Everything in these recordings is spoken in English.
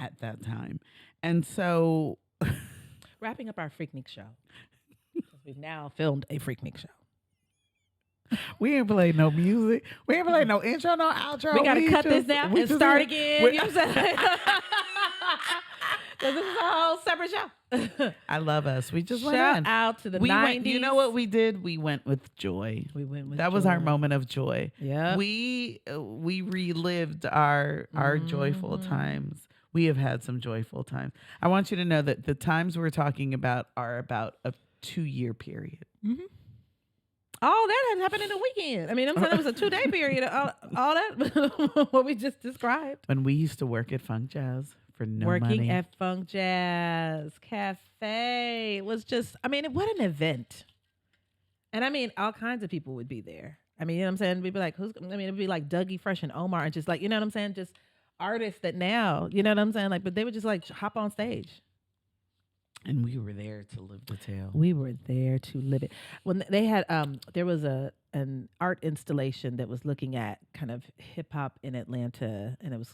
at that time. And so Wrapping up our Freaknik show. 'Cause we've now filmed a Freaknik show. we ain't played no music. We ain't played no intro, no outro. We got to cut this down and start again. we- You know what I'm saying? Because this is a whole separate show. I love us. We just went Shout in. out to the We 90s. went, you know what we did? We went with joy. We went with That was our joy. moment of joy. Yeah. We relived our joyful times. We have had some joyful times. I want you to know that the times we're talking about are about a 2-year period. All that had happened in a weekend. I mean, I'm saying it was a 2-day period. All that, what we just described. When we used to work at Funk Jazz for no Working money. at Funk Jazz Cafe. It was just, I mean, what an event. And I mean, all kinds of people would be there. I mean, you know what I'm saying? We'd be like, it'd be like Dougie Fresh and Omar and just like, you know what I'm saying? Just artists that now, you know what I'm saying? Like, but they would just like hop on stage. And we were there to live the tale. We were there to live it. When they had, there was an art installation that was looking at kind of hip hop in Atlanta, and it was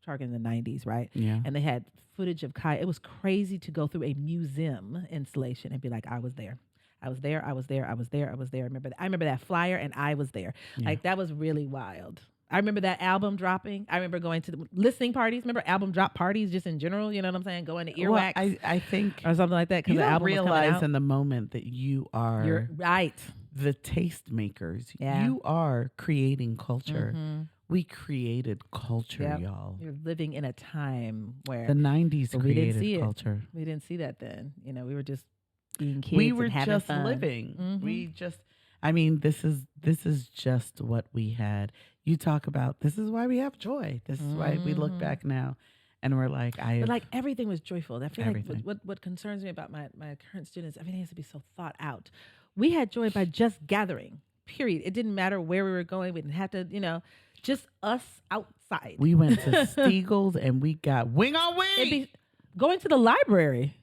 targeting the 90s, right? Yeah. And they had footage of Kai. It was crazy to go through a museum installation and be like, I was there. I was there. I was there. I was there. I was there. I remember that flyer, and I was there. Yeah. Like, that was really wild. I remember that album dropping. I remember going to the listening parties. Remember album drop parties just in general? You know what I'm saying? Going to Earwax I think or something like that. you Because the don't album was coming realize out. in the moment that you are You're right. the tastemakers. Yeah. You are creating culture. Mhm. We created culture, Yep. y'all. You're living in a time where The 90s But we didn't created see it. culture. we didn't see that then. You know, we were just being kids. We were and having just fun. living. Mhm. We just, I mean, this is just what we had. You talk about, this is why we have joy. This is why we look Mhm. back now and we're like, But like everything was joyful. I feel Everything. like what concerns me about my current students, everything has to be so thought out. We had joy by just gathering. Period. It didn't matter where we were going. We didn't have to, you know, just us outside. we went to Stiegel's and we got wing on wing. It'd be going to the library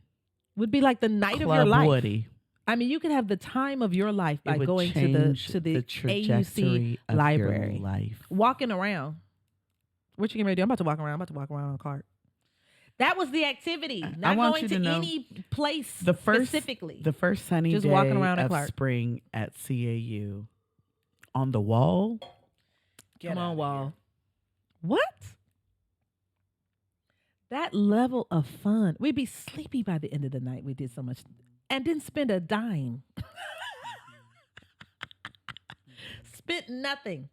would be like the night of your Club life. Woody. I mean, you could have the time of your life It by would going change to the trajectory AUC of library, your life. walking around. What you getting ready to do? I'm about to walk around. I'm about to walk around on a cart. That was the activity. Not want going you to to know any place the first specifically. The first sunny Just day walking around at of Clark. spring at CAU, on the wall. Come on, Wall. What? That level of fun. We'd be sleepy by the end of the night. We did so much and didn't spend a dime. Spent nothing.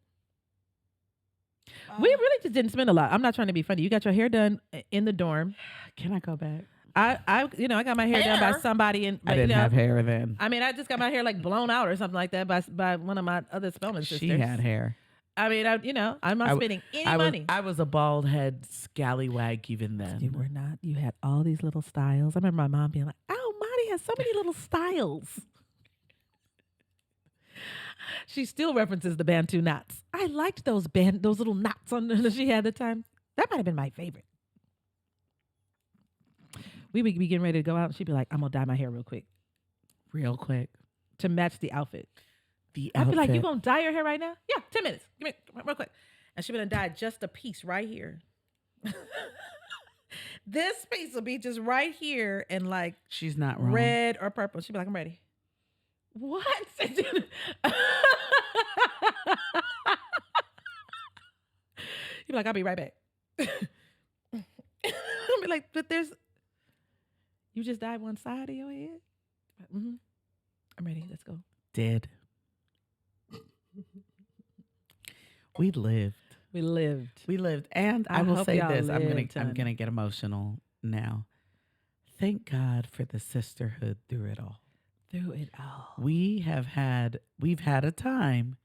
We really just didn't spend a lot. I'm not trying to be funny. You got your hair done in the dorm. Can I go back? I got my hair done by somebody in. I didn't have hair then. I mean, I just got my hair like blown out or something like that by one of my other Spelman sisters. She had hair. I mean, I'm not spending any money. I was a bald head scallywag even then. You were not. You had all these little styles. I remember my mom being like, "Oh, Mari has so many little styles." She still references the Bantu knots. I liked those little knots on that she had at the time. That might have been my favorite. We would be getting ready to go out, and she'd be like, "I'm gonna dye my hair real quick Real quick. to match the outfit." The I'd be like, outfit. "You gonna dye your hair right now?" Yeah, 10 minutes. Give me real quick. And she would have dyed just a piece right here. This piece will be just right here and like She's not wrong. red or purple. She'd be like, "I'm ready." What? You'd be like, "I'll be right back." I'd be like, "But you just dyed one side of your head?" Mm-hmm. I'm ready. Let's go. Dead. We lived. We lived. We lived. And I I will hope say y'all this. I'm lived, honey. gonna get emotional now. Thank God for the sisterhood through it all. Through it all. We've had a time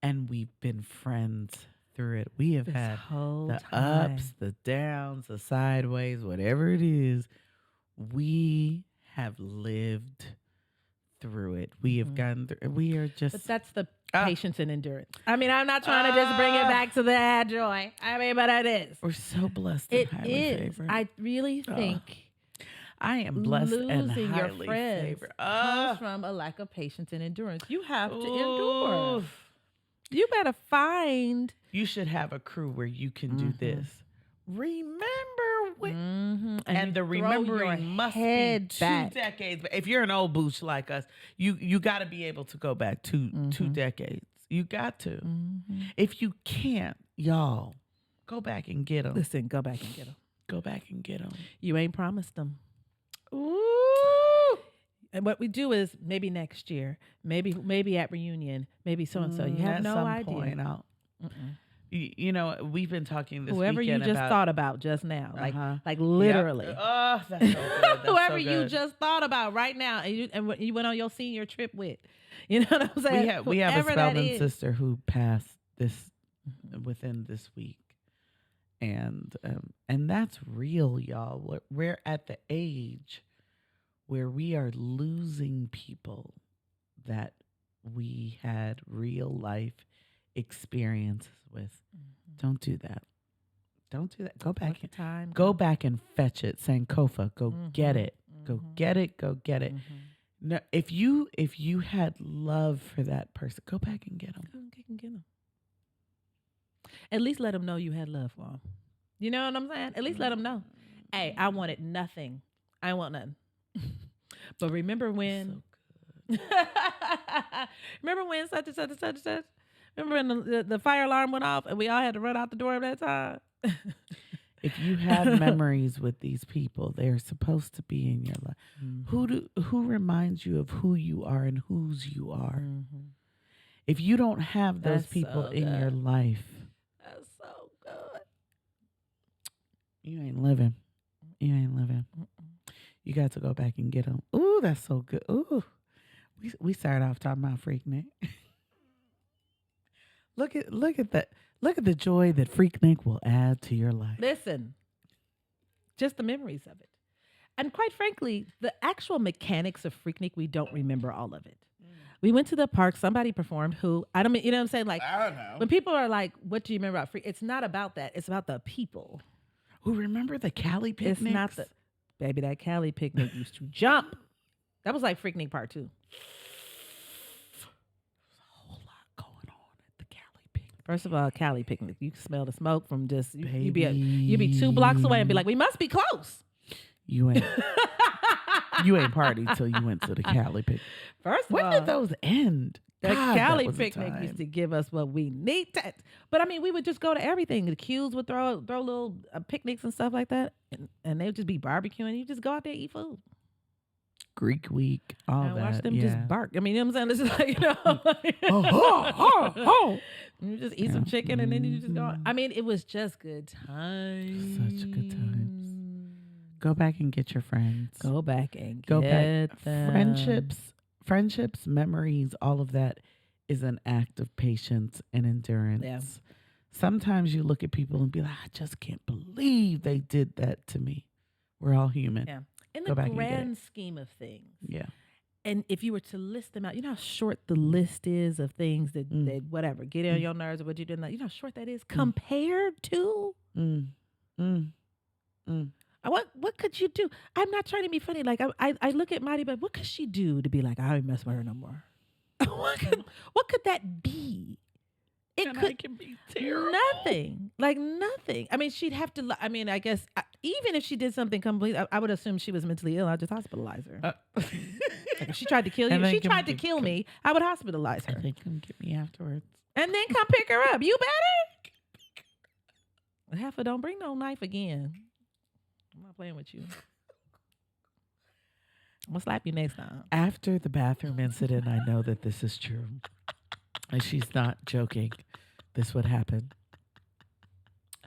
and we've been friends through it. We have This had whole the time. ups, the downs, the sideways, whatever it is. We have lived through it. We have gone through. We are just. But that's the Ah. patience and endurance. I mean, I'm not trying to just bring it back to the addJOY. I mean, but it is. we're so blessed. And It highly is. favored. I really think I am blessed and losing your highly friends favored. comes from a lack of patience and endurance. You have to endure. Oof. You better find. You should have a crew where you can do this. Remember it. And And you the throw your remembering must be head 2 back. decades. If you're an old booch like us, you got to be able to go back 2 decades. You got to. If you can't, y'all, go back and get them. Listen, go back and get them. Go back and get them. You ain't promised them. Ooh. And what we do is maybe next year, maybe at reunion, maybe so and so. You have At no some idea. point you know, we've been talking this Whoever you weekend just about, thought about just now, like Yep. literally. Oh, that's so good. That's Whoever so you good. just thought about right now, and you went on your senior trip with, you know what I'm saying? We have a Whoever that Spelman is. sister who passed this within this week, and that's real, y'all. We're at the age where we are losing people that we had real life experiences with. Don't do that. Don't do that. Go back. Let the time Go back and fetch it. Sankofa. Go get it. Go get it. Go get it. No, if you had love for that person, go back and get them. Go and get them. At least let them know you had love for them. You know what I'm saying? At least let them know. Hey, I wanted nothing. I want nothing. But remember when? So Remember when such and such and such and such? Remember when the fire alarm went off and we all had to run out the door at that time? if you have memories with these people, they're supposed to be in your life. Who reminds you of who you are and whose you are? If you don't have those That's people so in good. your life, That's so good. you ain't living. You ain't living. You got to go back and get them. Ooh, that's so good. Ooh, we started off talking about Freaknik. Look at that. Look at the joy that Freaknik will add to your life. Listen, just the memories of it. And quite frankly, the actual mechanics of Freaknik, we don't remember all of it. We went to the park, somebody performed who, I don't mean, you know what I'm saying? Like, I don't know. when people are like, what do you remember about Freak? It's not about that. It's about the people. Who remember the Cali picnics? It's not the, baby, that Cali picnic used to jump. That was like Freaknik Part 2. First of all, Cali picnic. You can smell the smoke from just you'd be 2 blocks away and be like, we must be close. You ain't partied till you went to the Cali picnic. First of when all, did those end? the God, Cali that was a picnic time. used to give us what we needed. But I mean, we would just go to everything. The Qs would throw little picnics and stuff like that, and they would just be barbecuing. You just go out there and eat food. Greek week, all and that. watch them yeah. just bark. I mean, you know what I'm saying? This is like, you know, you just eat some chicken and then you just go. I mean, it was just good times. Such good times. Go back and get your friends. Go back and Go get back. them. Friendships, memories, all of that is an act of patience and endurance. Yeah. Sometimes you look at people and be like, I just can't believe they did that to me. We're all human. Yeah. In Go the back and get grand scheme of things. Yeah. And if you were to list them out, you know how short the list is of things that whatever, get on your nerves or what you did not. You know how short that is compared to what could you do? I'm not trying to be funny. Like I look at Mari, but what could she do to be like, I don't mess with her no more? what could that be? It can be terrible. Nothing. Like nothing. I mean, she'd have to. I mean, I guess even if she did something complete, I would assume she was mentally ill. I'd just hospitalize her. Like if she tried to kill you, if she tried to kill me, I would hospitalize her. And then come get me afterwards. And then come pick her up. You better. Heifer, don't bring no knife again. I'm not playing with you. I'm gonna slap you next time. After the bathroom incident, I know that this is true. And she's not joking. This would happen.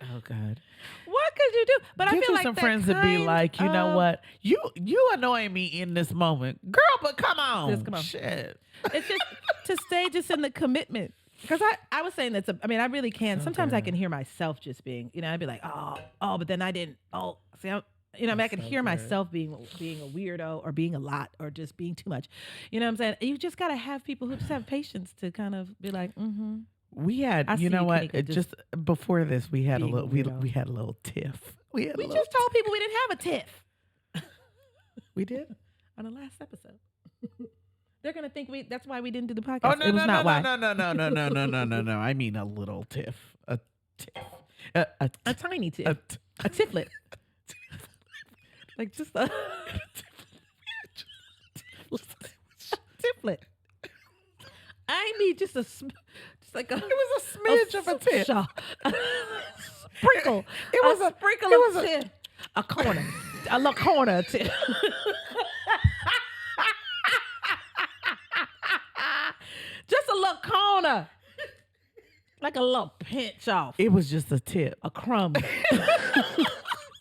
Oh God. What could you do? But Get I feel you like some that friends to be like, you know of- what? You annoying me in this moment. Girl, but come on. Just come on. Shit. It's just to stay just in the commitment. Because I was saying that's I mean, I really can. So Sometimes I good. can hear myself just being, you know, I'd be like, oh, but then I didn't. Oh, see, you know, I mean, I can So hear good. myself being a weirdo or being a lot or just being too much. You know what I'm saying? You just got to have people who just have patience to kind of be like, We had, I you see know you, what? Kanika, It just before this, we had a being a little, weirdo. we had a little tiff. We just told people we didn't have a tiff we did. on the last episode. They're going to think that's why we didn't do the podcast. Oh no, it was no, not no, why. no. I mean a little tiff. A tiff. A tiny tiff. A A tifflet. Like just a tiflet. I need just just like a. It was a smidge of a tip. Sprinkle. It was a a sprinkle it of was a- tip. A corner. A little corner of tip. Just a little corner. Like a little pinch off. It was just a tip. A crumb.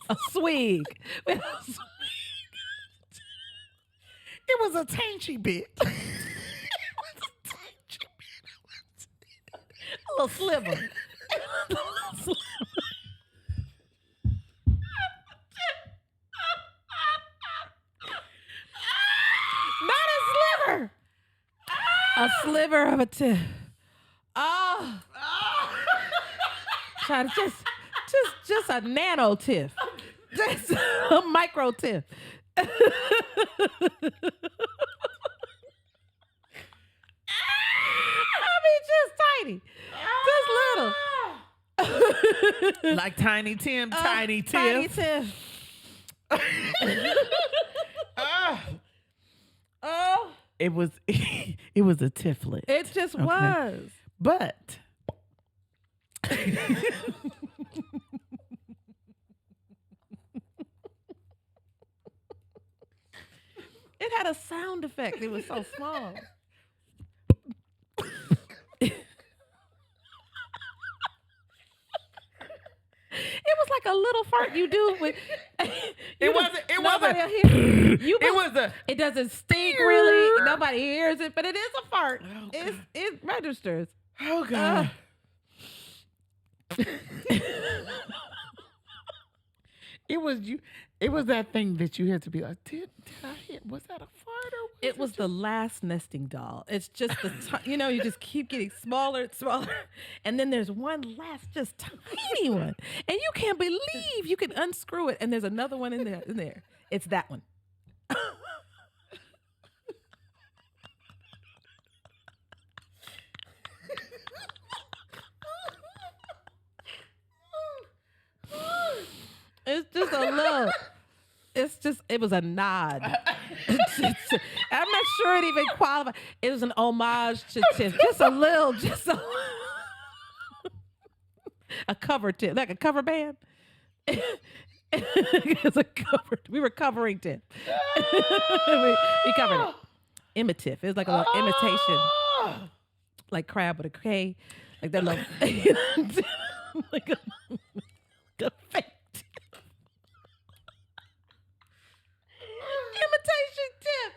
A swig. It was a tangy bit. A little sliver. Not a sliver. A sliver of a tip. Oh. Try to just a nano tip. Just a micro tip. I mean, just tiny. Just little. Like Tiny Tim, Tiny Tiff. Tiny tip. Oh. It was it was a tiflet. It just was. But It had a sound effect. It was so small. It was like a little fart you do with. It wasn't. Nobody will hear. It was a. It doesn't stink really. Nobody hears it, but it is a fart. Oh, It registers. Oh God. It was you. It was that thing that you had to be like, did I hit? Was that a fart or? It was the last nesting doll. It's just you just keep getting smaller and smaller, and then there's one last, just tiny one, and you can't believe you can unscrew it, and there's another one in there. It's that one. It's just a little. It was a nod. I'm not sure it even qualified. It was an homage to Tiff. Just a cover tip, like a cover band. It's a cover. We were covering Tiff. we covered it. Imitative. It was like a little imitation, like crab with a K, like that little, like a fake. Imitation tip.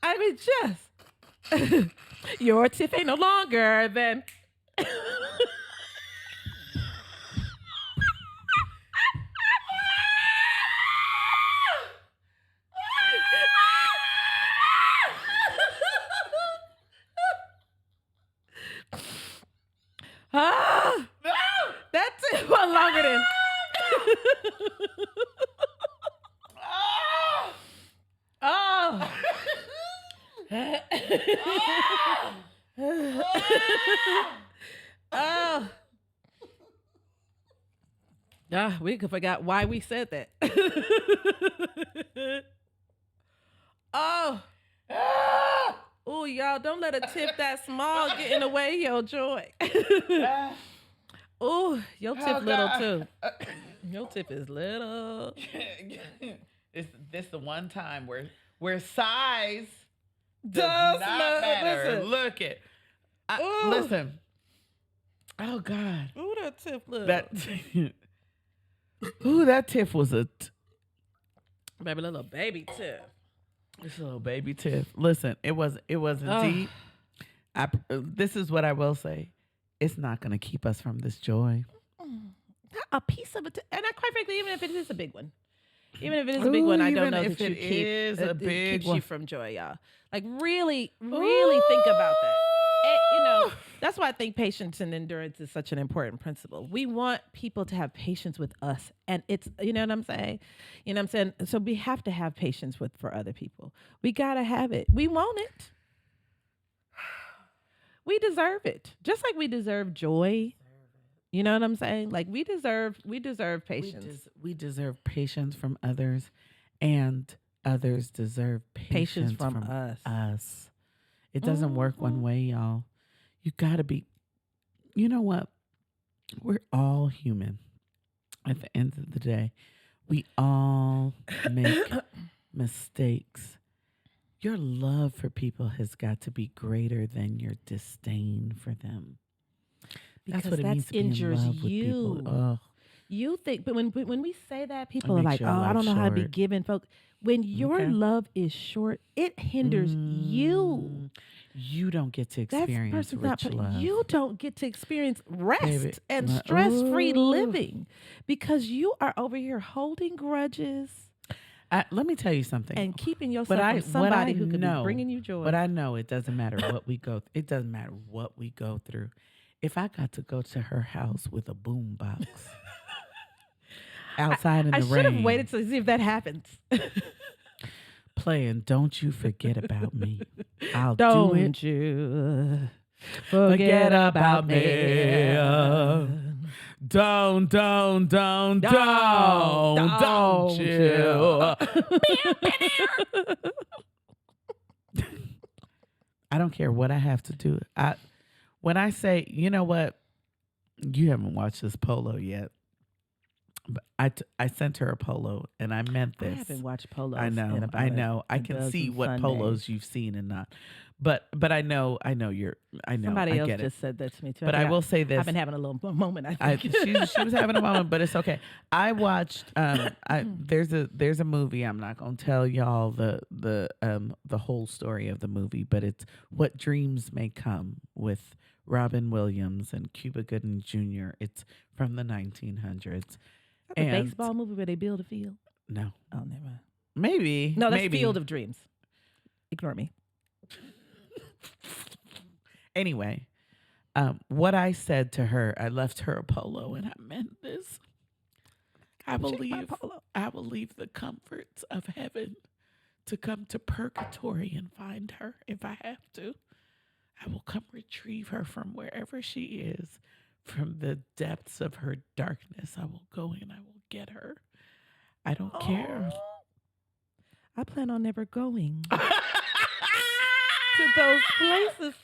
I mean, just your tip ain't no longer than. That's it. One longer than. Oh. Oh. We forgot why we said that. Oh. Oh, y'all, don't let a tip that small get in the way of your joy. Oh, your tip little too. Your tip is little. This the one time where size Does not matter. listen. Look it. Listen. Oh God. Ooh, that tip little. That tiff was Baby, little baby tip. this little baby tiff. Listen, it wasn't deep. This is what I will say. It's not going to keep us from this joy. A piece of it, and quite frankly, even if it is a big one, I don't know if that it is a big keeps one. you from joy, y'all. Like really think about that. That's why I think patience and endurance is such an important principle. We want people to have patience with us, and it's, you know what I'm saying? You know what I'm saying? So we have to have patience for other people. We gotta have it. We want it. We deserve it, just like we deserve joy. You know what I'm saying? Like we deserve We patience. we deserve patience from others, and others deserve Patience patience from from us. us. It doesn't work one Mhm. way, y'all. You gotta be. You know what? We're all human. At the end of the day, we all make mistakes. Your love for people has got to be greater than your disdain for them. That's Because what it that means to be in injures love with people. you. Oh, You think, but when we say that, it people are makes like, your "Oh, I life don't know how to be short. giving." Folk, when your Okay. love is short, it hinders you. Mm, you don't get to That experience person's not rich put. love, You don't get to experience baby. rest and stress-free Ooh. living because you are over here holding grudges Let me tell you something. and keeping What yourself I from what I somebody who could be know, bringing you joy. what I know, it doesn't matter what we go. It doesn't matter what we go through. If I got to go to her house with a boom box outside in I the should have rain, waited to see if that happens. playing "Don't You Forget About Me," I'll do it. Don't you Forget forget about about me. me. Don't Don't you? I don't care what I have to do. When I say, you know what, you haven't watched this polo yet, but I sent her a polo and I meant I this. haven't watched polos I know, in about I a can see dozen what Sundays. polos you've seen and not, but I know you're. I know. Somebody I else get it. just said that to me too. But I will say this. I've been having a little moment. She was having a moment, but it's okay. I watched there's a movie. I'm not gonna tell y'all the whole story of the movie, but it's What Dreams May Come with Robin Williams and Cuba Gooding Jr. It's from the 1900s. the And baseball movie where they build a field. no, Oh, never mind. maybe No, that's maybe. Field of Dreams. Ignore me. Anyway, what I said to her, I left her a polo, and I meant this. I will Check my leave. polo. I will leave the comforts of heaven to come to purgatory and find her if I have to. I will come retrieve her from wherever she is, from the depths of her darkness. I will go and I will get her. I don't care. I plan on never going to those places,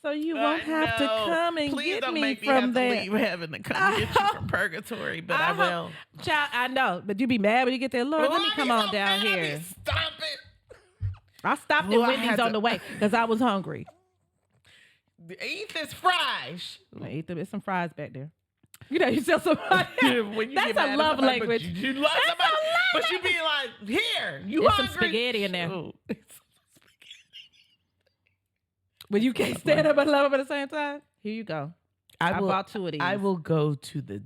so you won't have to come and Please get don't me make me from have there. to leave heaven to come get you from purgatory, but I will. Child, I know, but you be mad when you get there. Lord, let me come on down here. Stop it. I stopped Oh, at I Wendy's had on to- the way because I was hungry. Eat this fries. I ate there's some fries back there. You know, you sell somebody. When you That's get mad a at love somebody, language. But you love That's somebody, a love but you be like, here, you There's some hungry? spaghetti in there. Oh. But you can't stand up and love them at the same time. Here you go. I will, bought 2 of these. I will go to the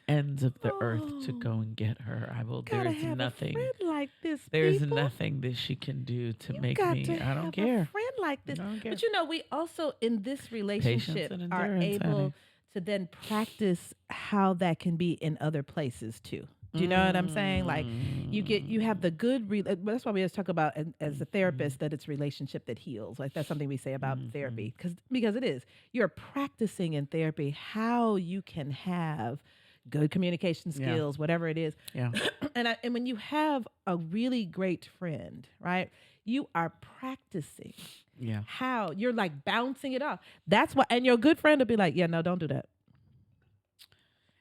ends of the earth to go and get her. I will. Gotta There's have nothing. a friend like this. There's people. nothing that she can do to You make got me. to I don't have care. A friend like this. I don't care. But you know, we also in this relationship and are endurance, able honey. to then practice how that can be in other places too. Do you know what I'm saying? Like you have the good. That's why we always talk about as a therapist that it's relationship that heals. Like that's something we say about therapy because it is. You're practicing in therapy how you can have good communication skills, whatever it is. Yeah. And when you have a really great friend, right? You are practicing. Yeah. How you're like bouncing it off. That's why, and your good friend will be like, "Yeah, no, don't do that."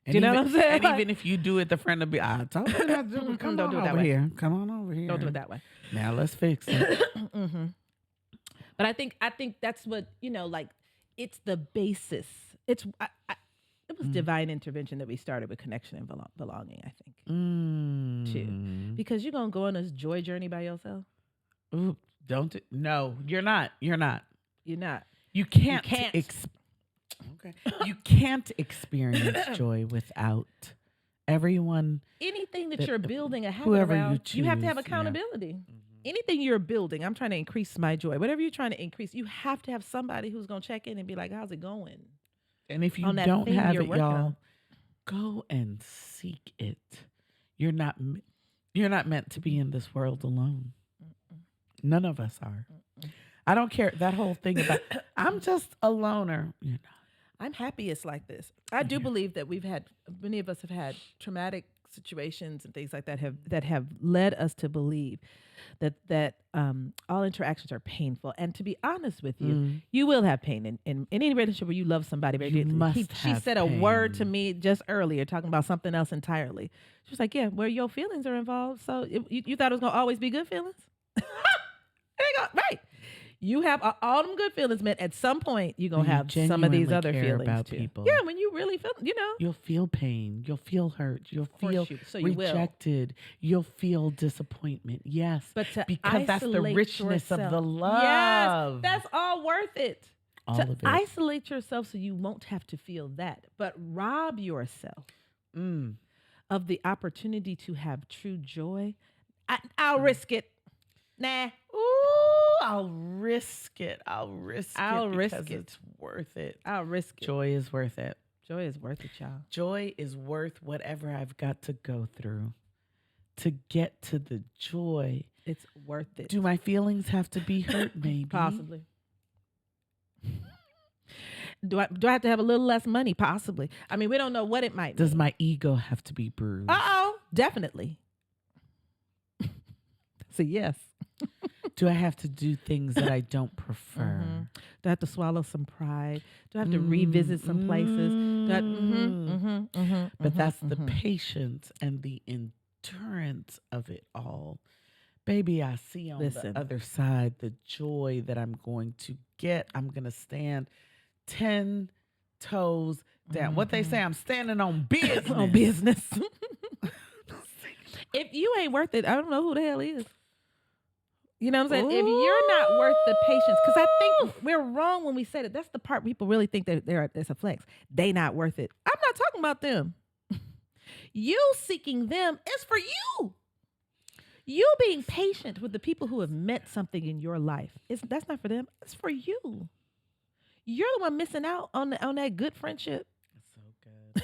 And Do you know even, what I'm saying? And Like- even if you do it, the friend will be, I told you not to do it. Come Don't on do it that over way. here. Come on over here. Don't do it that way. Now let's fix it. But I think that's what like it's the basis. It was divine intervention that we started with connection and belonging. I think too, because you're gonna go on this joy journey by yourself. Ooh, don't. No, you're not. You're not. You're not. You can't. can't. Okay. You can't experience joy without everyone. Anything that you're building a habit whoever you around, you have to have choose, yeah. accountability. Anything you're building, I'm trying to increase my joy. Whatever you're trying to increase, you have to have somebody who's gonna check in and be like, "How's it going?" And if you On that don't thing have you're it, working y'all, on. go and seek it. You're not. You're not meant to be in this world alone. None of us are. I don't care that whole thing about I'm just a loner. You're not. I'm happy it's like this. I do Yeah. believe that many of us have had traumatic situations and things like that have led us to believe that all interactions are painful. And to be honest with you, Mm. you will have pain in any relationship where you love somebody very You deeply. must She have said a word to pain. me just earlier, talking about something else entirely. She was like, "Yeah, where your feelings are involved. So you thought it was gonna always be good feelings? There you go. Right. You have all them good feelings, man. At some point, you're When gonna you have some of these genuinely other care feelings about too. people, Yeah, when you really feel, you'll feel pain. You'll feel hurt. You'll of course feel so you will. rejected. You'll feel disappointment. Yes, But to because that's the isolate richness of the yourself, yes, love. that's all worth it. All To of it. isolate yourself so you won't have to feel that, but rob yourself Mm. of the opportunity to have true joy. I'll Mm. risk it. Nah, Ooh, I'll risk it. I'll risk I'll it risk because it. it's worth it. I'll risk it. Joy is worth it. Joy is worth it, y'all. Joy is worth whatever I've got to go through to get to the joy. It's worth it. Do my feelings have to be hurt? Maybe. Possibly. Do I have to have a little less money? Possibly. I mean, we don't know what it might Does mean. my ego have to be bruised? Definitely. So yes. Do I have to do things that I don't prefer? Mhm. Do I have to swallow some pride? Do I have to revisit some places? But that's the patience and the endurance of it all. Baby, I see on Listen. the other side the joy that I'm going to get. I'm going to stand 10 toes down. What they say, I'm standing on business. On business. If you ain't worth it, I don't know who the hell is. You know what I'm saying? If you're not worth the patience, because I think we're wrong when we say that. That's the part people really think that it's a flex. They not worth it. I'm not talking about them. You seeking them is for you. You being patient with the people who have meant something in your life. That's not for them. It's for you. You're the one missing out on that good friendship. It's so good.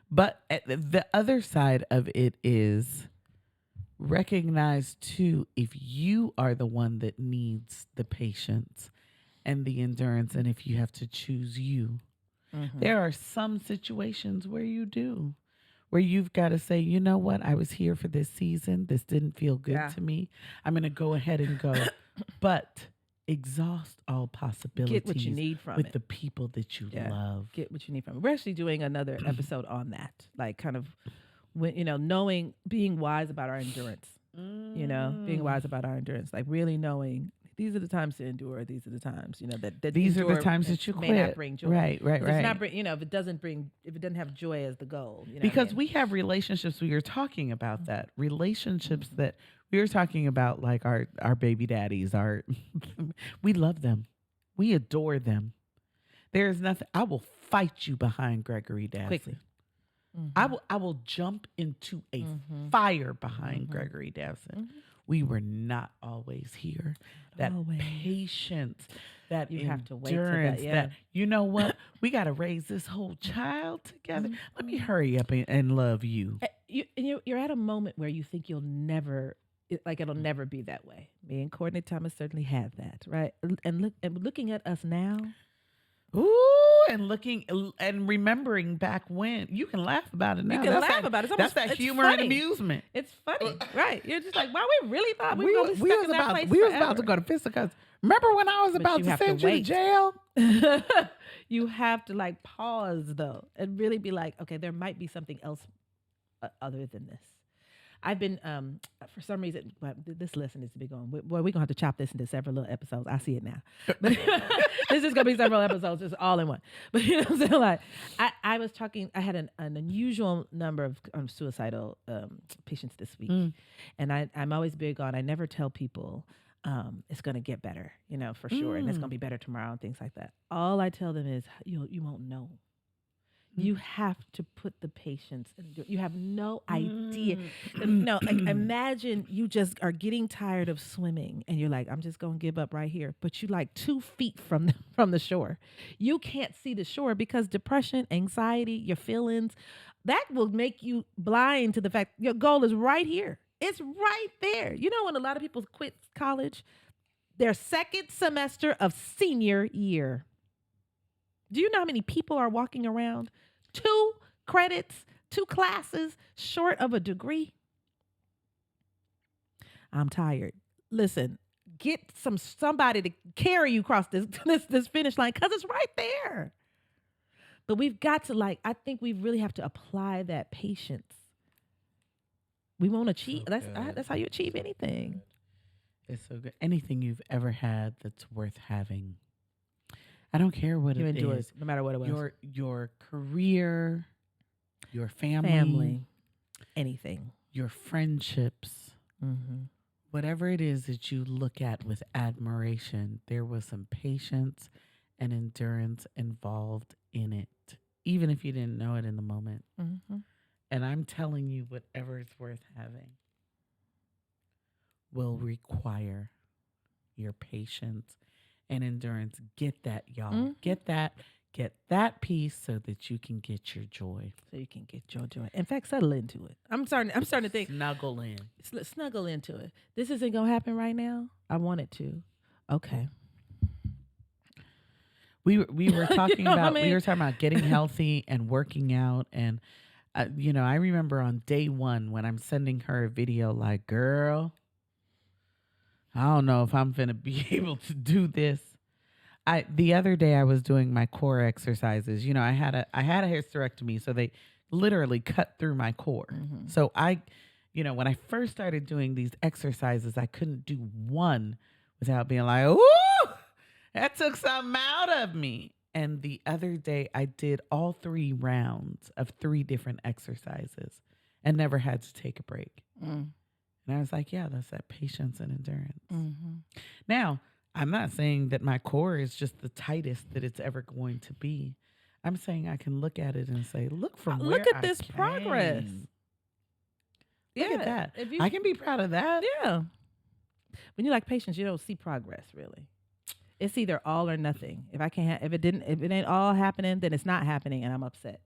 But the other side of it is recognize too, if you are the one that needs the patience and the endurance, and if you have to choose you, there are some situations where you do, where you've got to say, you know what, I was here for this season. This didn't feel good to me. I'm going to go ahead and go, but exhaust all possibilities. Get what you need from with it. the people that you love. Get what you need from it. We're actually doing another episode on that, like kind of when knowing, being wise about our endurance. Being wise about our endurance, like really knowing these are the times to endure. These are the times, that these are the times that you may quit. not bring joy. Right. If it's not bring, if it doesn't have joy as the goal. Because we have relationships. We were talking about that relationships that we were talking about, like our baby daddies. We love them, we adore them. There is nothing. I will fight you behind Gregory Dassey. Quickly. I will jump into a fire behind Gregory Dassey. We were not always here. That patience, that you endurance, have to wait till that, that you know what? We got to raise this whole child together. Let me hurry up and love you. You're at a moment where you think you'll never, it'll never be that way. Me and Courtney Thomas certainly had that, right? And looking at us now. Ooh, and looking and remembering back when. You can laugh about it now. You can laugh about it. That's that humor and amusement. It's funny, right? You're just like, wow, we really thought we were going to be we stuck was in that about place we was forever. about to go to fisticuffs. Remember when I was But about you to have to send you to wait. jail? You have to like pause though and really be like, okay, there might be something else other than this. I've been, for some reason, this lesson is to be going. We're going to have to chop this into several little episodes. I see it now. But this is going to be several episodes, just all in one. But you know what I'm saying? Like, I was talking, I had an unusual number of suicidal patients this week. And I'm always big on, I never tell people it's going to get better, for sure. And it's going to be better tomorrow and things like that. All I tell them is, you won't know. You have to put the patience. You have no idea. No, like imagine you just are getting tired of swimming, and you're like, "I'm just gonna give up right here." But you like 2 feet from the shore. You can't see the shore because depression, anxiety, your feelings, that will make you blind to the fact your goal is right here. It's right there. When a lot of people quit college, their second semester of senior year. Do you know how many people are walking around 2 credits, 2 classes short of a degree? I'm tired. Listen, get somebody to carry you across this finish line because it's right there. But we've got to I think we really have to apply that patience. We won't achieve. So good. That's how you achieve So anything. good. It's so good. Anything you've ever had that's worth having. I don't care what You it endure is. it, no matter what it was. Your career, your Family, anything. your friendships, Mm-hmm. whatever it is that you look at with admiration, there was some patience and endurance involved in it, even if you didn't know it in the moment. Mm-hmm. And I'm telling you, whatever is worth having will require your patience and endurance. Get that, y'all. Mm-hmm. Get that. Get that piece so that you can get your joy. So you can get your joy. In fact, settle into it. I'm starting to think. Snuggle in. Snuggle into it. This isn't gonna happen right now. I want it to. Okay. We were talking know what I about mean? getting healthy and working out, and I remember on day one when I'm sending her a video like, girl, I don't know if I'm gonna be able to do this. The other day I was doing my core exercises. I had a hysterectomy, so they literally cut through my core. Mm-hmm. So when I first started doing these exercises, I couldn't do one without being like, ooh, that took something out of me. And the other day I did all 3 rounds of 3 different exercises and never had to take a break. Mm. And I was like, yeah, that's that patience and endurance. Mm-hmm. Now, I'm not saying that my core is just the tightest that it's ever going to be. I'm saying I can look at it and say, look from where Look at this progress. Look at that. If you, I can be proud of that. yeah. When you like patience, you don't see progress really. It's either all or nothing. If it ain't all happening, then it's not happening, and I'm upset.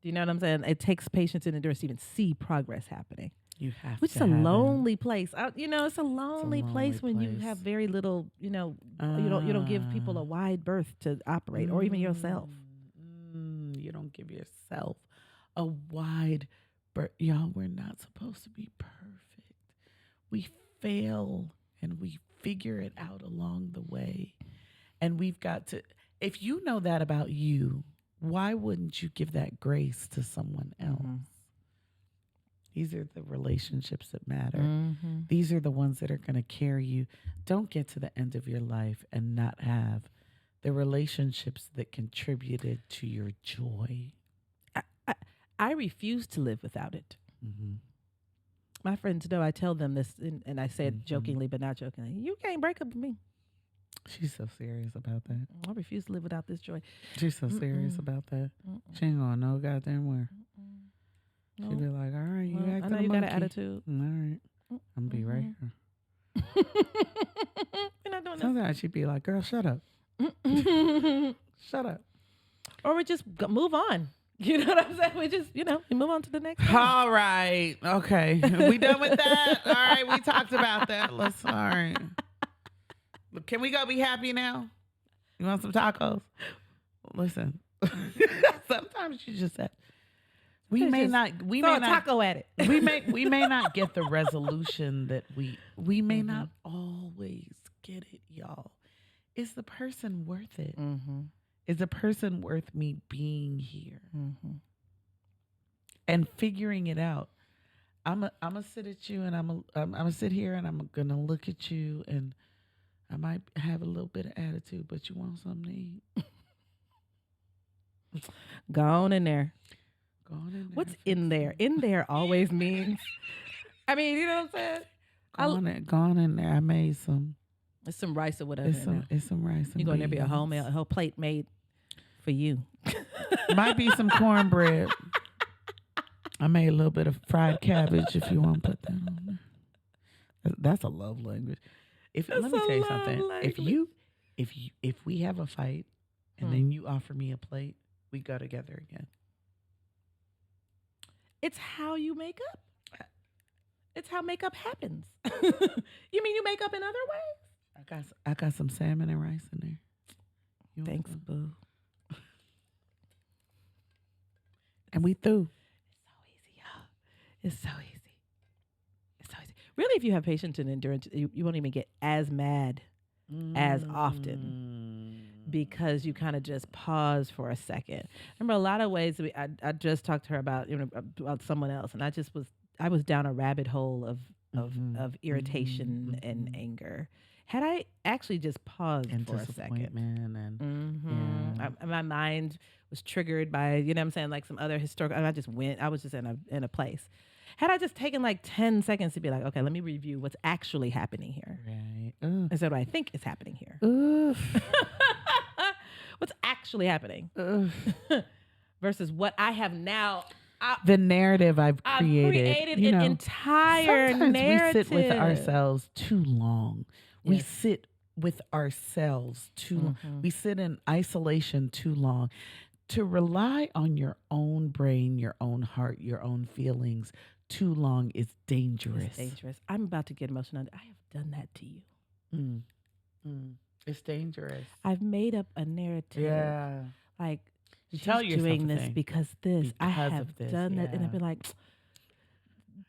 Do you know what I'm saying? It takes patience and endurance to even see progress happening. You have Which to is a have it. lonely place. It's a lonely place when you place. have very little. You don't give people a wide berth to operate, or even yourself. You don't give yourself a wide berth. Y'all, we're not supposed to be perfect. We fail and we figure it out along the way. And we've got to, if you know that about you, why wouldn't you give that grace to someone else? Mm-hmm. These are the relationships that matter. Mm-hmm. These are the ones that are going to carry you. Don't get to the end of your life and not have the relationships that contributed to your joy. I refuse to live without it. Mm-hmm. My friends know I tell them this, and I say it Mm-hmm. jokingly, but not jokingly. You can't break up with me. She's so serious about that. I refuse to live without this joy. She's so serious about that. She ain't going no goddamn where. No. She'll be like, all right, you Well, acting I know a you monkey. got an attitude. All right. I'm going to be right here. You're not doing Sometimes she'd be like, girl, shut up. this. Shut up. Or we just move on. You know what I'm saying? We just, we move on to the next one. All right. Okay. We done with that? All right. We talked about that. All right. Can we go be happy now? You want some tacos? Listen. Sometimes you just said, we may not taco at it. we may not get the resolution that we may not always get it, y'all. Is the person worth it? Mm-hmm. Is the person worth me being here Mm-hmm. and figuring it out? I'm gonna sit at you, and I'm gonna sit here, and I'm gonna look at you, and I might have a little bit of attitude, but you want something to eat? Go on in there. Go on in there. What's in there? In there always means. I mean, you know what I'm saying? Go on in there. I made some. It's some rice or whatever. It's some rice. You're going to be a whole plate made for you. Might be some cornbread. I made a little bit of fried cabbage if you want to put that on there. That's a love language. Let me tell you something. If we have a fight and then you offer me a plate, we go together again. It's how you make up. It's how makeup happens. You mean you make up in other ways? I got some salmon and rice in there. Thanks, boo. and we through. So easy, y'all. It's so easy. It's so easy. Really, if you have patience and endurance, you won't even get as mad as often because you kind of just pause for a second. Remember, a lot of ways I just talked to her about about someone else, and I was down a rabbit hole of irritation and anger. Had I actually just paused and for a second, disappointment and my mind was triggered by what I'm saying, like some other historical. And I was just in a place. Had I just taken like 10 seconds to be like, okay, let me review what's actually happening here, right. instead of what I think is happening here. What's actually happening versus what I have now. The narrative I've created. An entire sometimes narrative. we sit with ourselves too long. Yes. We sit with ourselves too long. We sit in isolation too long. To rely on your own brain, your own heart, your own feelings too long is dangerous. It's dangerous. I'm about to get emotional. I have done that to you. It's dangerous. I've made up a narrative. Yeah. Like, you she's tell yourself doing this because this. I have done that. Yeah. And I'd be like,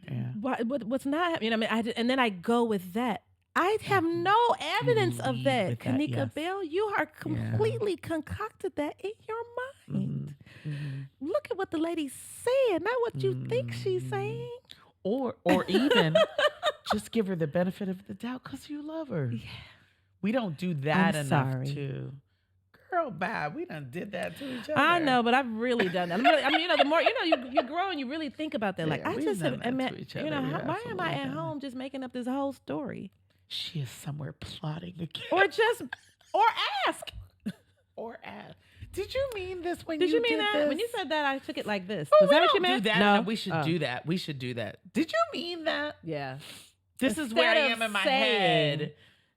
yeah. What's not happening? And then I go with that. I have no evidence of that. Kanika yes. Bell, you are completely concocted that in your mind. Look at what the lady's saying, not what you think she's saying. Or even just give her the benefit of the doubt because you love her. Yeah. We don't do that enough too. Girl, bye. We done did that to each other. I know, but I've really done that. The more you grow and you really think about that. Like, I just have, why am I at home just making up this whole story? She is somewhere plotting again. Or ask. Did you mean this when did you mean did that? this? When you said that, I took it like this. Was that what you meant? Do that. No, we should do that. We should do that. Did you mean that? Yeah. This is where I am in my head.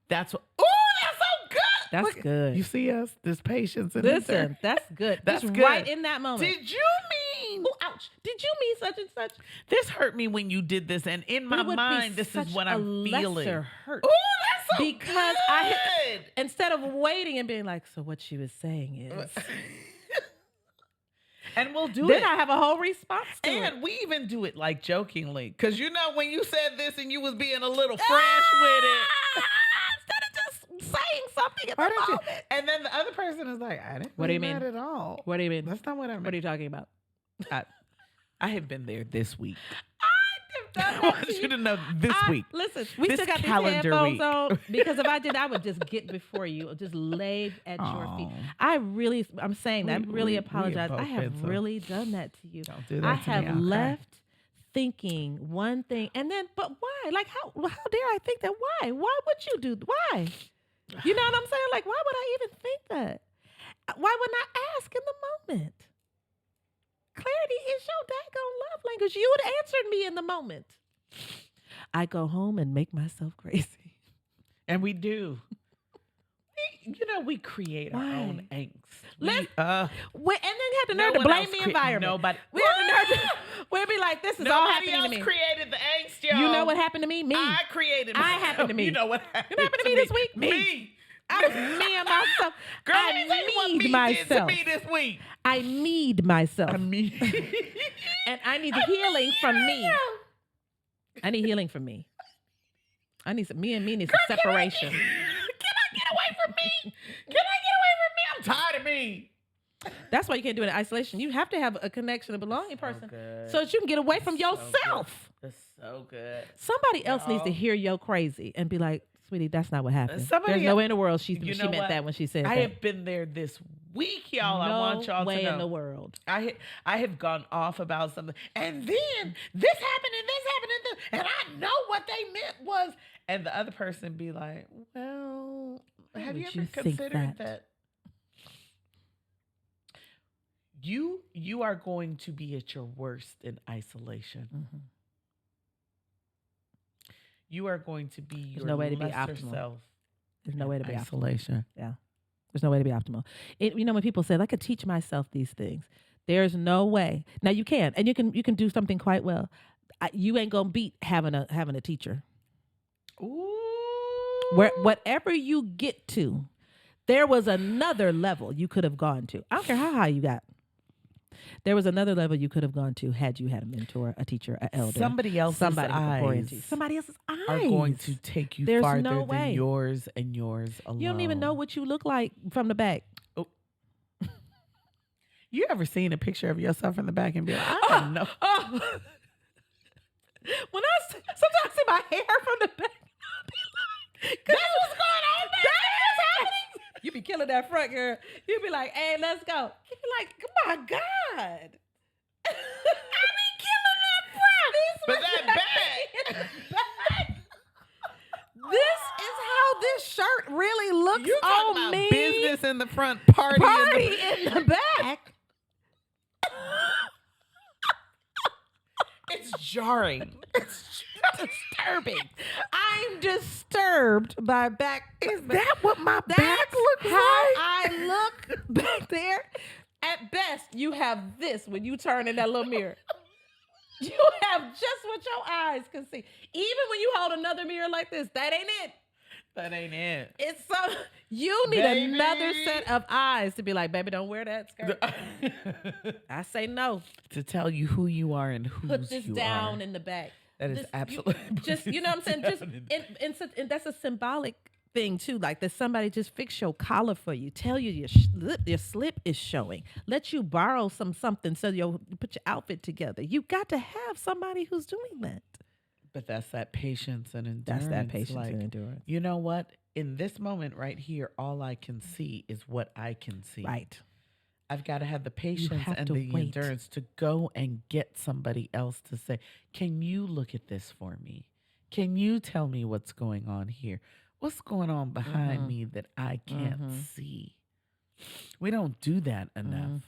That's what. Oh, that's so good. That's good. You see us? This patience. Listen, that's good. That's just good. Right in that moment. Did you mean? Oh, ouch. Did you mean such and such? This hurt me when you did this, and in my mind, this is what I'm feeling. Hurt. Oh, that's so because good. Instead of waiting and being like, so what she was saying is. And we'll do then I have a whole response to it. And we even do it like jokingly. Because when you said this and you was being a little fresh with it. Instead of just saying something at the moment. And then the other person is like, I didn't mean that at all. What do you mean? That's not what I meant. What are you talking about? I have been there this week. I want you to know this week. Listen, we still got these headphones on because if I did, I would just get before you, just lay at your feet. I'm saying that. I really apologize. I have really done that to you. Don't do that I to have me. left thinking one thing, and then, but why? Like, how dare I think that? Why? Why would you do? Why? You know what I'm saying? Like, why would I even think that? Why wouldn't I ask in the moment? Clarity is your daggone love language. You would have answered me in the moment. I go home and make myself crazy. And we do. We create our own angst. And then you have the nerve to blame the environment. Nobody. We have the nerve to we'll be like, this is all happening to me. Nobody else created the angst, y'all. You know what happened to me? Me. I created myself. I happened to me. You know what happened, to me this week? Me. I was me and myself. Girl, I need myself. Did to me this week. I need myself. And I need healing from me. I need healing from me. I need me need some separation. Can I get away from me? I'm tired of me. That's why you can't do it in isolation. You have to have a connection, a belonging person, so that you can get away from yourself. That's so good. Somebody else needs to hear your crazy and be like, sweetie, that's not what happened. There's no way in the world she meant that when she said that. I have been there this week, y'all. I want y'all to know. No way in the world. I have gone off about something. And then this happened and this happened and this. And I know what they meant was. And the other person be like, well, have you ever considered that? You are going to be at your worst in isolation. Mm-hmm. You are going to be your lesser self. There's no way to be isolation. Yeah. There's no way to be optimal. When people say, I could teach myself these things, there's no way. Now you can, and you can do something quite well. You ain't gonna beat having a teacher. Ooh. Whatever you get to, there was another level you could have gone to. I don't care how high you got. There was another level you could have gone to had you had a mentor, a teacher, an elder, Somebody else's somebody who could pour into you. eyes Somebody else's eyes are going to take you There's farther no than way. yours and yours alone. You don't even know what you look like from the back. You ever seen a picture of yourself from the back and be like, I don't know. When sometimes I see my hair from the back, I'll be like, that's what's going on back there. You be killing that front, girl. You be like, hey, let's go. You be like, my God. I be killing that front. But that back. This is how this shirt really looks You talking on about me. business in the front, party in the back. It's jarring. It's Disturbing. I'm disturbed by back. Is that what my That's back looks how like? I look back there. At best, you have this when you turn in that little mirror. You have just what your eyes can see. Even when you hold another mirror like this, that ain't it. That ain't it. It's so you need Baby. another set of eyes to be like, baby, don't wear that skirt. I say no. To tell you who you are and whose Put this you down are. in the back. That is absolutely Just you know what I'm saying. Just and that's a symbolic thing too. Like that somebody just fix your collar for you, tell you your slip is showing, let you borrow something so you'll put your outfit together. You got to have somebody who's doing that. But that's that patience and endurance. That's that patience and endurance. You know what? In this moment right here, all I can see is what I can see. Right. I've got to have the patience have and to the wait. endurance to go and get somebody else to say, can you look at this for me? Can you tell me what's going on here? What's going on behind me that I can't see? We don't do that enough.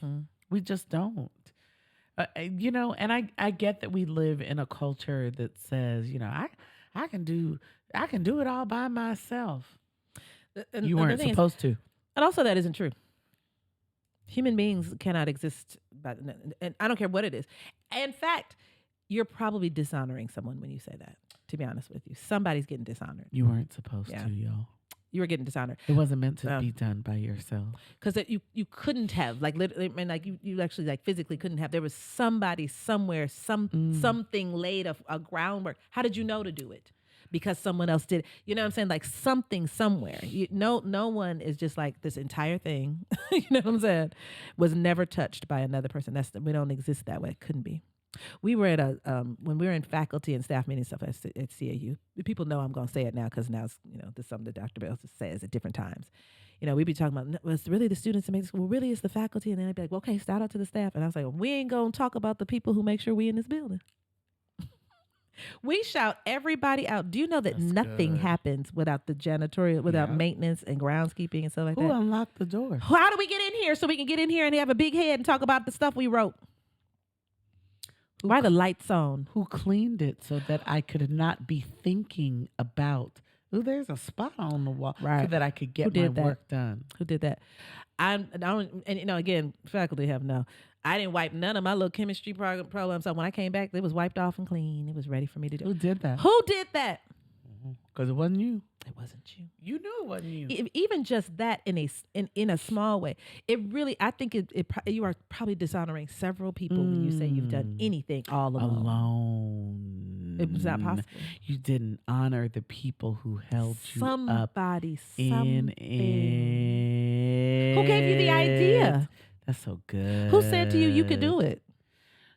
We just don't. You know, and I get that we live in a culture that says, you know, I can do it all by myself. You weren't supposed to. And also that isn't true. Human beings cannot exist, and I don't care what it is. In fact, you're probably dishonoring someone when you say that, to be honest with you. Somebody's getting dishonored. You weren't supposed to, y'all. You were getting dishonored. It wasn't meant to be done by yourself. Because you couldn't have, like, literally, I mean, like, you actually, like, physically couldn't have. There was somebody somewhere, something laid a groundwork. How did you know to do it? Because someone else did. You know what I'm saying? Like something somewhere. No one is just like this entire thing. You know what I'm saying? Was never touched by another person. We don't exist that way. It couldn't be. We were at when we were in faculty and staff meeting stuff at CAU. People know I'm going to say it now because now it's, you know, this is something that Dr. Bell says at different times. You know, we'd be talking about, well, it's really the students that make this. Well, really it's the faculty. And then I'd be like, well, okay, shout out to the staff. And I was like, well, we ain't going to talk about the people who make sure we in this building. We shout everybody out. Do you know that nothing happens without the janitorial, without maintenance and groundskeeping and stuff like that? Who unlocked the door? How do we get in here so we can get in here and have a big head and talk about the stuff we wrote? Why are the lights on? Who cleaned it so that I could not be thinking about, oh, there's a spot on the wall, so that I could get my work done. Who did that? And you know, again, faculty have no. I didn't wipe none of my little chemistry programs. So when I came back, it was wiped off and clean. It was ready for me to do. Who did that? Who did that? Because it wasn't you. It wasn't you. You knew it wasn't you. Even just that in a small way, it really. I think you are probably dishonoring several people when you say you've done anything all alone. It was not possible. You didn't honor the people who held you up. Something. Who gave you the idea? That's so good. Who said to you you could do it?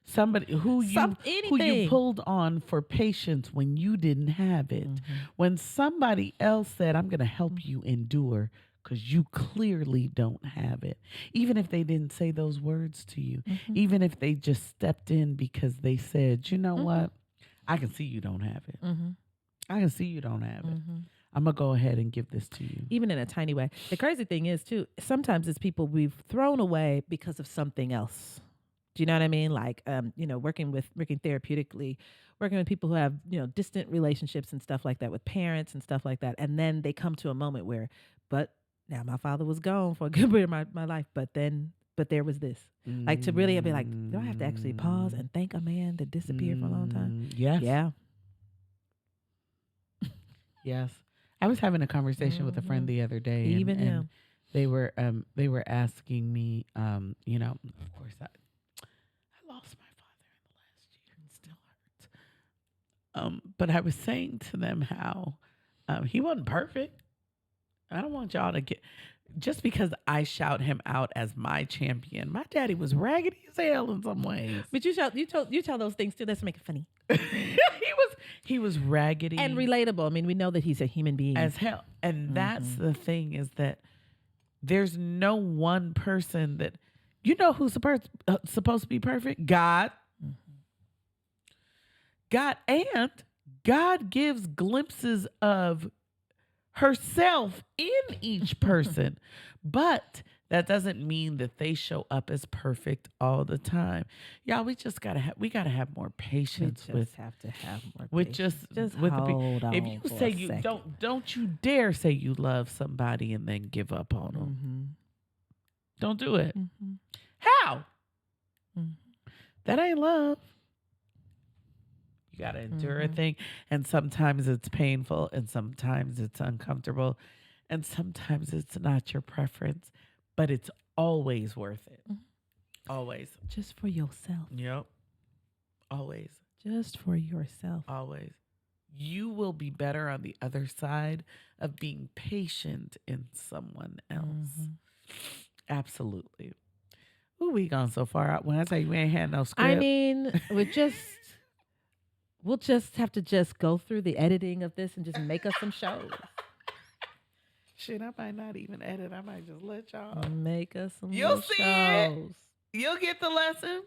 Somebody who you pulled on for patience when you didn't have it. When somebody else said, I'm going to help you endure because you clearly don't have it. Even if they didn't say those words to you. Even if they just stepped in because they said, you know what? I can see you don't have it. I can see you don't have it. I'm going to go ahead and give this to you. Even in a tiny way. The crazy thing is, too, sometimes it's people we've thrown away because of something else. Do you know what I mean? Like, you know, working therapeutically, working with people who have, you know, distant relationships and stuff like that with parents and stuff like that. And then they come to a moment where, but now my father was gone for a good bit of my life. But there was this. Like to really be like, do I have to actually pause and thank a man that disappeared for a long time? Yes. Yeah. Yes. I was having a conversation with a friend the other day. And they were asking me, you know, of course, But I was saying to them how he wasn't perfect. I don't want y'all to get just because I shout him out as my champion. My daddy was raggedy as hell in some ways. But you tell those things too. Let's make it funny he was raggedy and relatable. I mean, we know that he's a human being as hell. And that's the thing, is that there's no one person that, you know, who's supposed to be perfect? God. God, and God gives glimpses of herself in each person. But that doesn't mean that they show up as perfect all the time. Y'all, we just gotta have more patience with have to have more with patience. just with hold the on people. If you for say a you second. don't you dare say you love somebody and then give up on them. Don't do it. How? That ain't love. You got to endure a thing. And sometimes it's painful, and sometimes it's uncomfortable, and sometimes it's not your preference, but it's always worth it. Always. Just for yourself. Yep. Always. Just for yourself. Always. You will be better on the other side of being patient in someone else. Absolutely. Ooh, we gone so far out. When I tell you we ain't had no script. I mean, we'll just have to just go through the editing of this and just make us some shows. Shit, I might not even edit. I might just let y'all make us some You'll see shows. You'll get the lesson.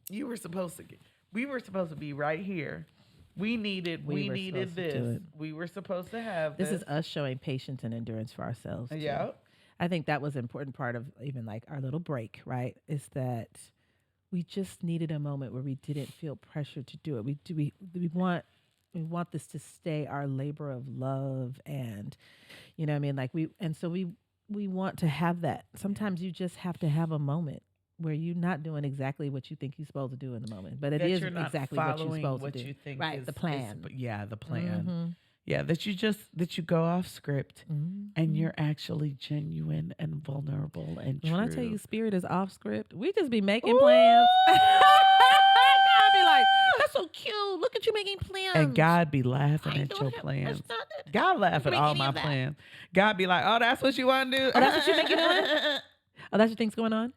We were supposed to be right here. We needed this. We were supposed to have this. This is us showing patience and endurance for ourselves. Too. Yeah. I think that was an important part of even like our little break, right? Is that we just needed a moment where we didn't feel pressure to do it. We want this to stay our labor of love, and you know what I mean? Like we want to have that. Sometimes you just have to have a moment where you're not doing exactly what you think you're supposed to do in the moment, but it is exactly what you're supposed to do. You think right, the plan. The plan. Yeah, that you go off script and you're actually genuine and vulnerable and true. When I tell you spirit is off script, we just be making plans. God be like, that's so cute. Look at you making plans. And God be laughing at your plans. God laugh at all my plans. God be like, oh, that's what you want to do? Oh, that's what you think you're doing? Oh, that's your thing's going on?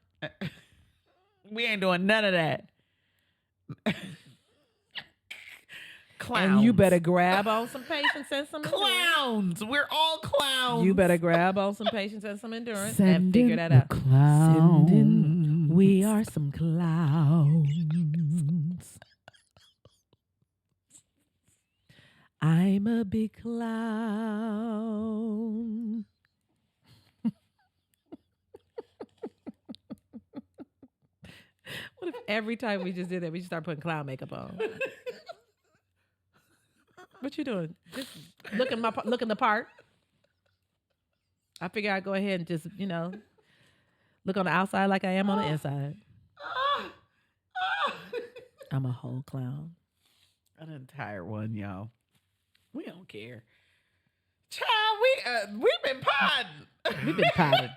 We ain't doing none of that. Clowns. And you better grab on some patience and some clowns. We're all clowns. You better grab on some patience and some endurance and figure that out. Clowns. We are some clowns. I'm a big clown. What if every time we just did that, we just start putting clown makeup on? What you doing? Just looking the part. I figure I'd go ahead and just, look on the outside like I am on the inside. I'm a whole clown. An entire one, y'all. We don't care. Child, we've been podding. We've been podding.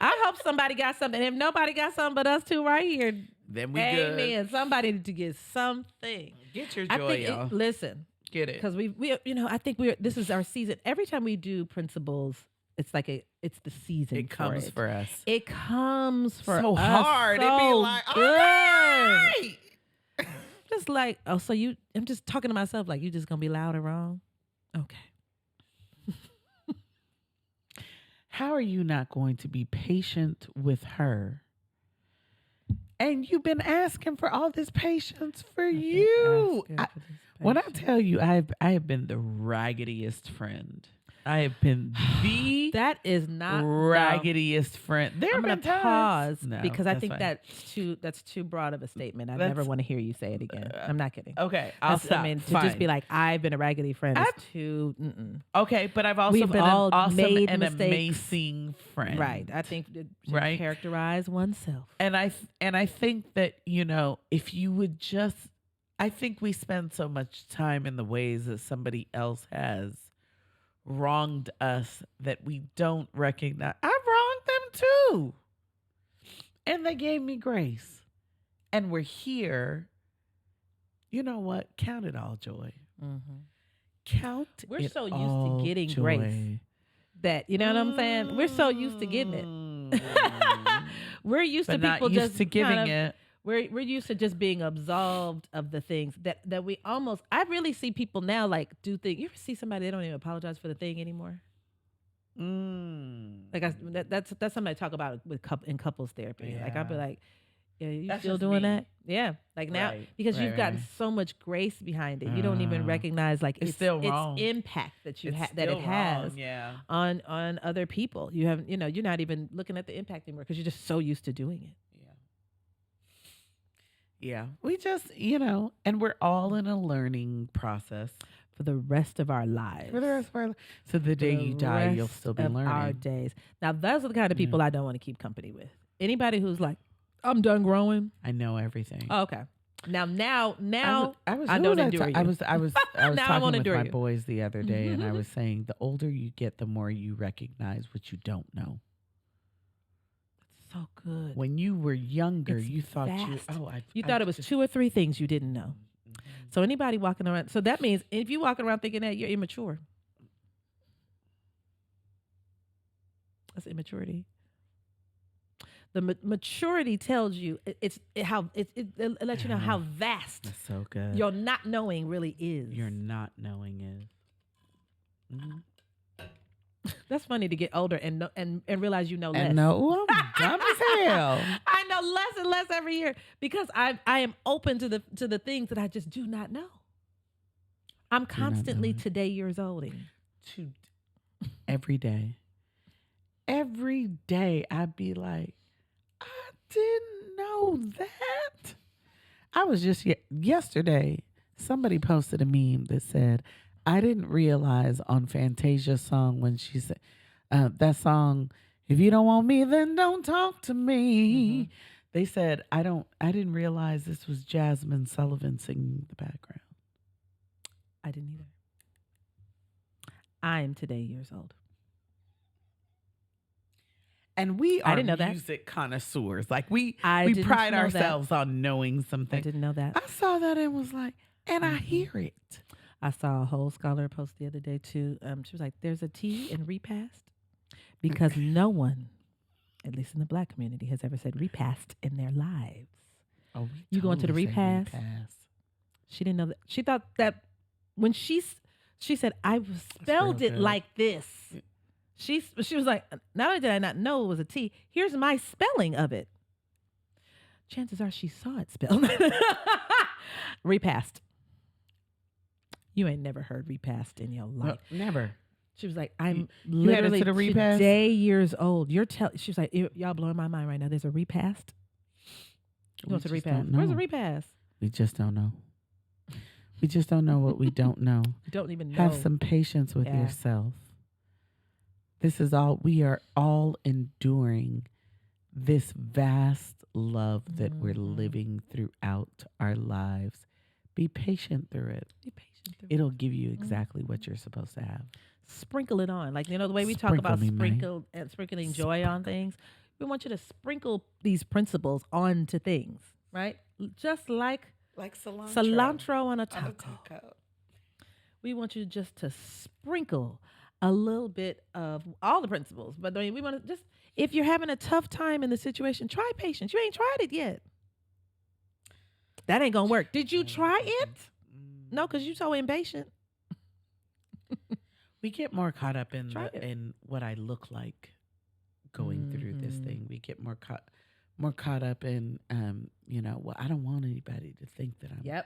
I hope somebody got something. If nobody got something but us two right here, then we amen. good. Somebody need to get something. Get your joy, y'all. Listen. Get it. Because we I think this is our season. Every time we do principles, it's the season. It comes for us. It comes for so us. Hard. So it'd be like, all right. Just like, I'm just talking to myself like, you just gonna be loud and wrong? Okay. How are you not going to be patient with her? And you've been asking for all this patience for you. When I tell you, I have been the raggediest friend. I have been the that is not raggediest friend. There have been pause times. because I think fine. that's too broad of a statement. I never want to hear you say it again. I'm not kidding. Okay, I'll stop. I mean, to just be like, I've been a raggedy friend is too. Okay, but I've also been all an awesome made and mistakes. amazing friend. Right. I think to characterize oneself. And I think that if you would just, I think we spend so much time in the ways that somebody else has wronged us that we don't recognize. I've wronged them too. And they gave me grace. And we're here. you know what? Count it all joy. Mm-hmm. Count We're it so used to all getting grace joy. that, you know what I'm saying? We're so used to getting it. We're used But to not people used just to giving kind of, it. we're used to just being absolved of the things that we almost. I really see people now like do things. You ever see somebody they don't even apologize for the thing anymore? Mm. Like that's something I talk about with in couples therapy. Like I'll be Yeah. like, yeah, you That's still just doing me. that? Yeah. Like now Right. because Right, you've gotten right. so much grace behind it, you don't even Uh, recognize like it's still wrong. impact that It's that it still has wrong. Yeah. on other people. You haven't, you're not even looking at the impact anymore because you're just so used to doing it. Yeah. Yeah. We just, and we're all in a learning process For the rest of our lives. for the rest of our life. So the For day the you die, you'll rest still be of learning. our days. Now those are the kind of Yeah. people I don't want to keep company with. Anybody who's like, I'm done growing. I know everything. Oh, okay. Now I don't was endure you. I was Now I talking won't with endure my you. boys the other day, and I was saying the older you get, the more you recognize what you don't know. So good. When you were younger, It's you thought vast. I thought it was just, 2 or 3 things you didn't know. Mhm. So anybody walking around, so that means if you walking around thinking that, you're immature. That's immaturity. The maturity tells you it lets you know how vast That's so good. your not knowing really is. Your not knowing is. Mhm. That's funny to get older and realize you know less. And no, I'm dumb as hell. I know less and less every year because I am open to the things that I just do not know. I'm constantly it. today years olding. Every day. Every day I'd be like, I didn't know that. I was just yesterday, somebody posted a meme that said, I didn't realize on Fantasia's song when she said that song, if you don't want me, then don't talk to me. They said, I didn't realize this was Jasmine Sullivan singing the background. I didn't either. I'm today years old. And we I are didn't know that. music connoisseurs. Like we didn't pride know that. ourselves on knowing something. I didn't know that. I saw that and was like, and I hear it. I saw a whole scholar post the other day too. She was like, "There's a T in repast because no one, at least in the Black community, has ever said repast in their lives." Oh, you going to the totally say repast? She didn't know that. She thought that when she said, "I spelled it good. like this." She was like, "Not only did I not know it was a T, here's my spelling of it." Chances are she saw it spelled. Repast. You ain't never heard repast in your life. No, never. She was like, I'm you had literally it to the repast? today years old. She was like, y'all blowing my mind right now. There's a repast. You going to the repast? Where's the repast? We just don't know. We just don't know what we don't know. You don't even know. Have some patience with yourself. This is all, we are all enduring this vast love that we're living throughout our lives. Be patient through it. Be patient through It'll give you exactly what you're supposed to have. Sprinkle it on. Like, the way we talk about sprinkling joy on things. We want you to sprinkle these principles onto things, right? Just like cilantro on a taco. We want you just to sprinkle a little bit of all the principles. But we want to just, if you're having a tough time in the situation, try patience. You ain't tried it yet. That ain't going to work. Did you try it? No, because you're so impatient. We get more caught up in what I look like going through this thing. We get more caught up in, well, I don't want anybody to think that I'm. Yep.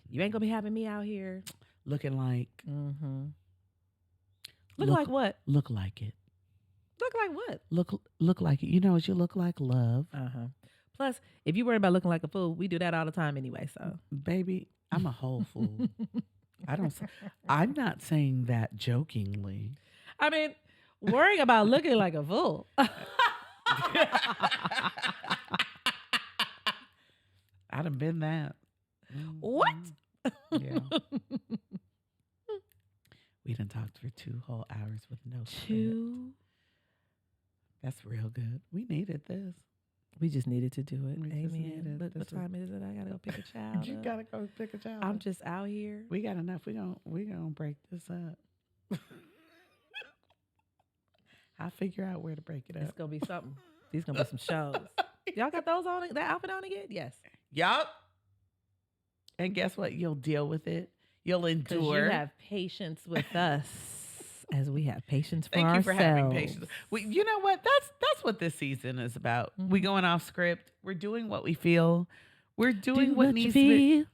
You ain't going to be having me out here. Looking like. Look like what? Look like it. Look like what? Look like it. You know what you look like? Love. Plus, if you worry about looking like a fool, we do that all the time anyway. So, baby, I'm a whole fool. I'm not saying that jokingly. I mean, worrying about looking like a fool. I done been that. What? Yeah. We done talked for 2 whole hours with no 2. That's real good. We needed this. We just needed to do it. We just Amen. needed Look, this what time is it? I gotta go pick a child You up. gotta go pick a child. I'm just out here. We got enough. We gonna break this up. I'll figure out where to break it It's up. gonna be something. These gonna be some shows. Y'all got those on? That outfit on again? Yes. Yup. And guess what? You'll deal with it. You'll Because endure. you have patience with us, as we have patience for Thank you ourselves. for having patience. You know what? That's what this season is about. We Mhm. going off script. We're doing what we feel. We're doing Do what you needs to be. feel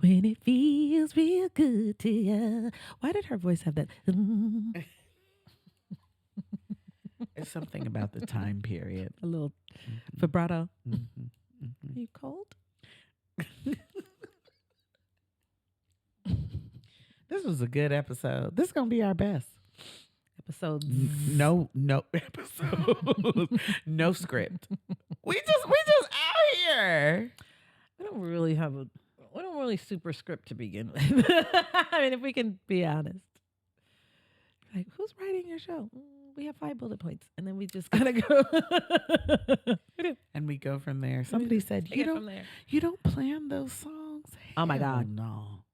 when it feels real good to you. Why did her voice have that? It's something about the time period. A little Mhm, vibrato. mhm, mhm. Are you cold? This was a good episode. This is gonna be our best. Episode. No episode. No script. We just out here. We don't really have a. We don't really super script to begin with. I mean, if we can be honest. Like, who's writing your show? We have 5 bullet points, and then we just kind of go. And we go from there. Somebody said Take it from there. you don't plan those songs. Oh my Hell God. no.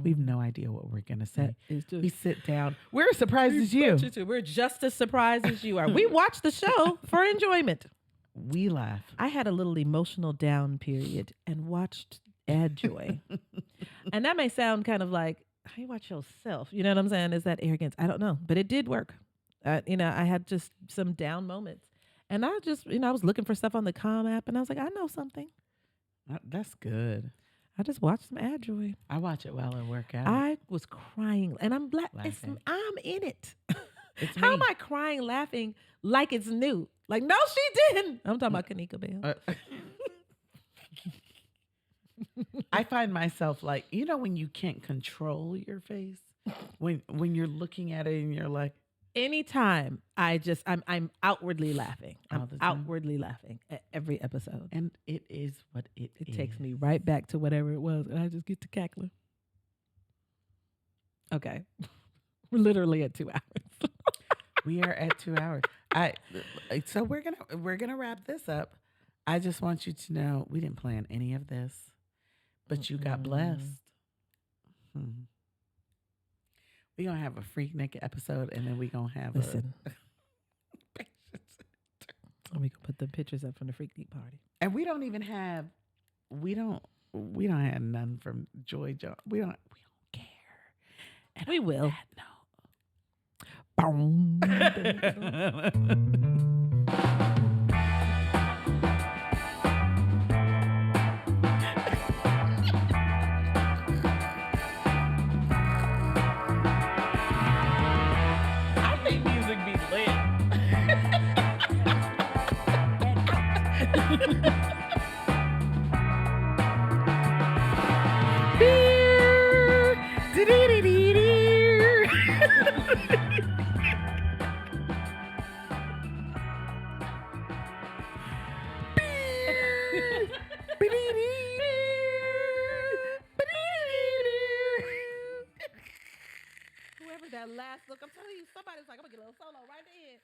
We have no idea what we're gonna say. That is just. We sit down. We're as surprised as you. We're just as surprised as you are. We watch the show for enjoyment. We laugh. I had a little emotional down period and watched addJOY. And that may sound kind of like, how you watch yourself? You know what I'm saying? Is that arrogance? I don't know. But it did work. I had just some down moments. And I just, I was looking for stuff on the Calm app and I was like, I know something. That's good. I just watched some addJOY. I watch it while I work out. I was crying. And I'm Laughing. I'm in it. It's How me. am I crying, laughing like it's new? Like, no, she didn't. I'm talking about Kanika Bell. I find myself like, when you can't control your face, when you're looking at it and you're like, Anytime I'm outwardly laughing. All I'm the time? outwardly laughing at every episode. and it is what it It takes me right back to whatever it was, and I just get to cackling. Okay. We're literally at 2 hours. We are at 2 hours. So we're gonna wrap this up. I just want you to know we didn't plan any of this, but you got blessed. We're gonna have a Freaknik episode, and then we're gonna have Listen. a And we can put the pictures up from the Freaknik party. and we don't even have we don't have none from Joy. We don't care. And We on will. that note. I think music be lit. Whoever that last look, I'm telling you, somebody's like, I'm gonna get a little solo right there.